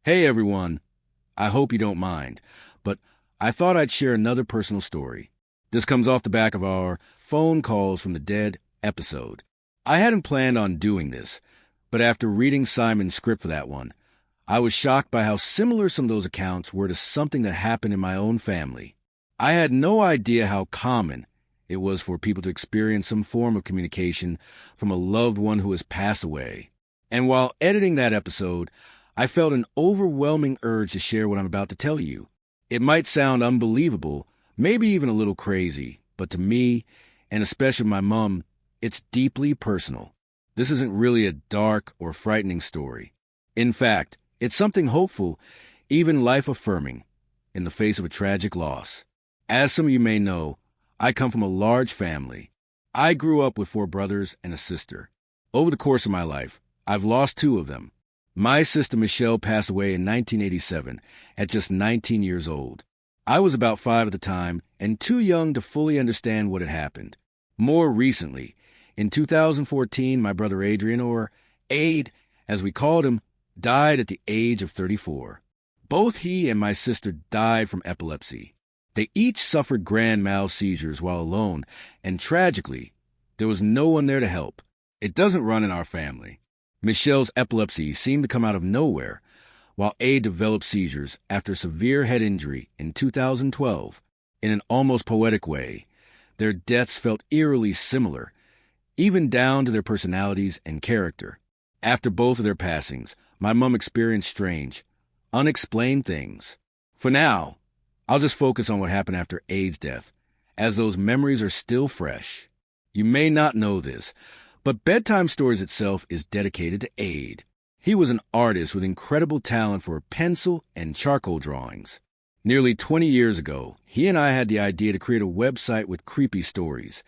Hey everyone, I hope you don't mind, but I thought I'd share another personal story. This comes off the back of our phone calls from the dead episode. I hadn't planned on doing this, but after reading Simon's script for that one, I was shocked by how similar some of those accounts were to something that happened in my own family. I had no idea how common it was for people to experience some form of communication from a loved one who has passed away. And while editing that episode, I felt an overwhelming urge to share what I'm about to tell you. It might sound unbelievable, maybe even a little crazy, but to me, and especially my mom, it's deeply personal. This isn't really a dark or frightening story. In fact, it's something hopeful, even life-affirming, in the face of a tragic loss. As some of you may know, I come from a large family. I grew up with 4 brothers and a sister. Over the course of my life, I've lost 2 of them. My sister Michelle passed away in 1987 at just 19 years old. I was about 5 at the time and too young to fully understand what had happened. More recently, in 2014, my brother Adrian, or Ade, as we called him, died at the age of 34. Both he and my sister died from epilepsy. They each suffered grand mal seizures while alone, and tragically, there was no one there to help. It doesn't run in our family. Michelle's epilepsy seemed to come out of nowhere, while Ade developed seizures after severe head injury in 2012. In an almost poetic way, their deaths felt eerily similar, even down to their personalities and character. After both of their passings, my mom experienced strange, unexplained things. For now, I'll just focus on what happened after Ade's death, as those memories are still fresh. You may not know this, but Bedtime Stories itself is dedicated to Ade. He was an artist with incredible talent for pencil and charcoal drawings. Nearly 20 years ago, he and I had the idea to create a website with creepy stories,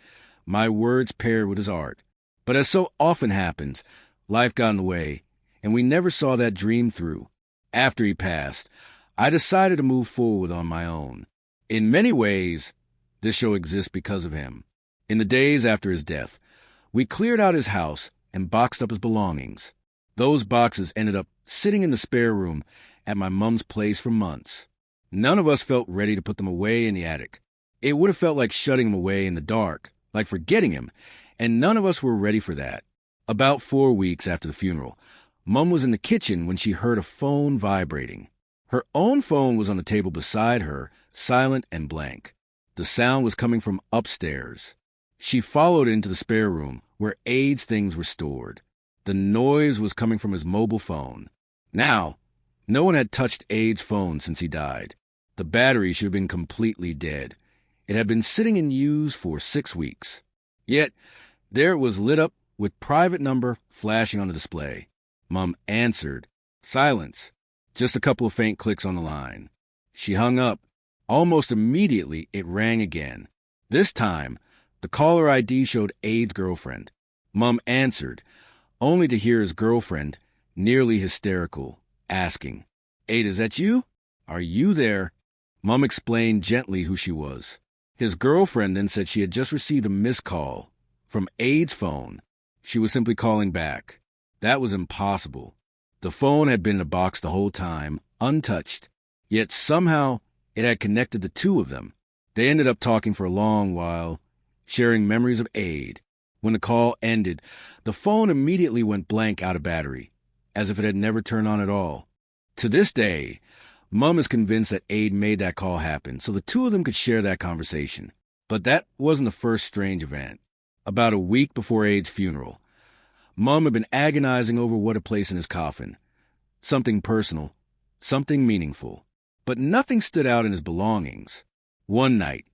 my words paired with his art. But as so often happens, life got in the way, and we never saw that dream through. After he passed, I decided to move forward on my own. In many ways, this show exists because of him. In the days after his death, we cleared out his house and boxed up his belongings. Those boxes ended up sitting in the spare room at my mom's place for months. None of us felt ready to put them away in the attic. It would have felt like shutting him away in the dark, like forgetting him, and none of us were ready for that. About 4 weeks after the funeral, Mom was in the kitchen when she heard a phone vibrating. Her own phone was on the table beside her, silent and blank. The sound was coming from upstairs. She followed into the spare room, where Ade's things were stored. The noise was coming from his mobile phone. Now, no one had touched Ade's phone since he died. The battery should have been completely dead. It had been sitting in use for 6 weeks. Yet, there it was lit up with private number flashing on the display. Mom answered. Silence. Just a couple of faint clicks on the line. She hung up. Almost immediately, it rang again. This time, the caller ID showed Ade's girlfriend. Mom answered, only to hear his girlfriend, nearly hysterical, asking, Ade, is that you? Are you there? Mom explained gently who she was. His girlfriend then said she had just received a missed call from Ade's phone. She was simply calling back. That was impossible. The phone had been in a box the whole time, untouched. Yet somehow it had connected the 2 of them. They ended up talking for a long while, sharing memories of Ade. When the call ended, the phone immediately went blank out of battery, as if it had never turned on at all. To this day, Mom is convinced that Ade made that call happen so the 2 of them could share that conversation. But that wasn't the first strange event. About a week before Ade's funeral, Mom had been agonizing over what to place in his coffin. Something personal, something meaningful. But nothing stood out in his belongings. One night,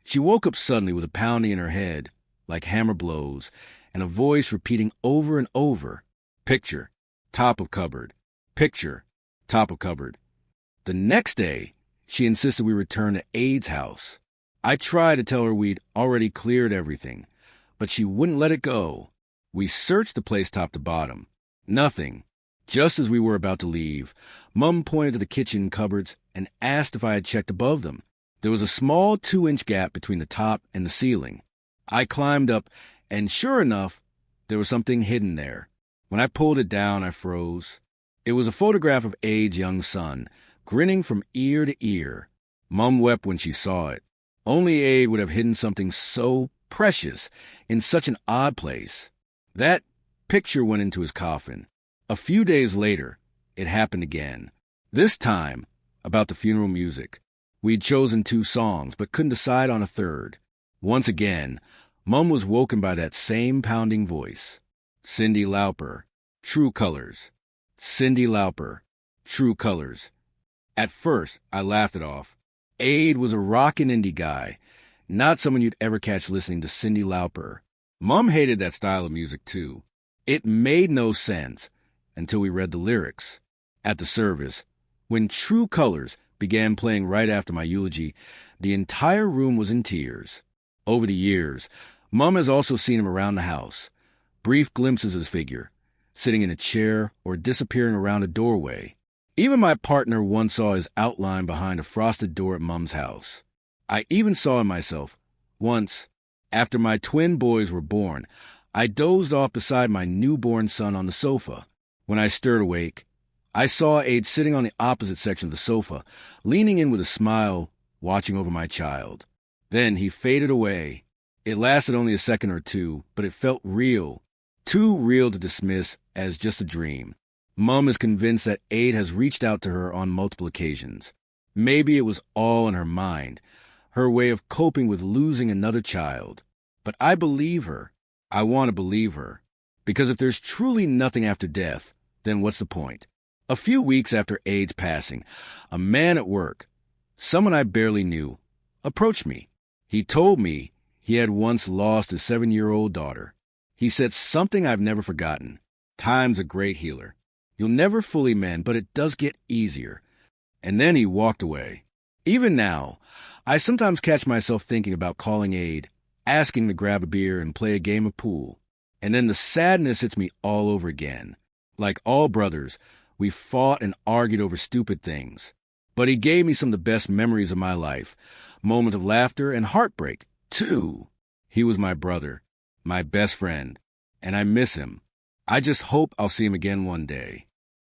she woke up suddenly with a pounding in her head, like hammer blows, and a voice repeating over and over, picture, top of cupboard, picture, top of cupboard. The next day, she insisted we return to Ade's house. I tried to tell her we'd already cleared everything, but she wouldn't let it go. We searched the place top to bottom. Nothing. Just as we were about to leave, Mom pointed to the kitchen cupboards and asked if I had checked above them. There was a small 2-inch gap between the top and the ceiling. I climbed up, and sure enough, there was something hidden there. When I pulled it down, I froze. It was a photograph of Ade's young son, grinning from ear to ear. Mom wept when she saw it. Only Ade would have hidden something so precious in such an odd place. That picture went into his coffin. A few days later, it happened again. This time, about the funeral music. We'd chosen 2 songs, but couldn't decide on a third. Once again, Mum was woken by that same pounding voice. Cyndi Lauper, True Colors. Cyndi Lauper, True Colors. At first, I laughed it off. Ade was a rockin' indie guy, not someone you'd ever catch listening to Cyndi Lauper. Mum hated that style of music, too. It made no sense until we read the lyrics. At the service, when True Colors began playing right after my eulogy, the entire room was in tears. Over the years, Mum has also seen him around the house. Brief glimpses of his figure, sitting in a chair or disappearing around a doorway. Even my partner once saw his outline behind a frosted door at Mum's house. I even saw him myself. Once, after my twin boys were born, I dozed off beside my newborn son on the sofa. When I stirred awake, I saw Ade sitting on the opposite section of the sofa, leaning in with a smile, watching over my child. Then he faded away. It lasted only a second or two, but it felt real. Too real to dismiss as just a dream. Mum is convinced that Ade has reached out to her on multiple occasions. Maybe it was all in her mind, her way of coping with losing another child. But I believe her. I want to believe her. Because if there's truly nothing after death, then what's the point? A few weeks after Ade's passing, a man at work, someone I barely knew, approached me. He told me he had once lost his 7-year-old daughter. He said something I've never forgotten. Time's a great healer. You'll never fully mend, but it does get easier. And then he walked away. Even now, I sometimes catch myself thinking about calling Ade, asking to grab a beer and play a game of pool. And then the sadness hits me all over again. Like all brothers, we fought and argued over stupid things. But he gave me some of the best memories of my life. Moments of laughter and heartbreak, too. He was my brother, my best friend, and I miss him. I just hope I'll see him again one day.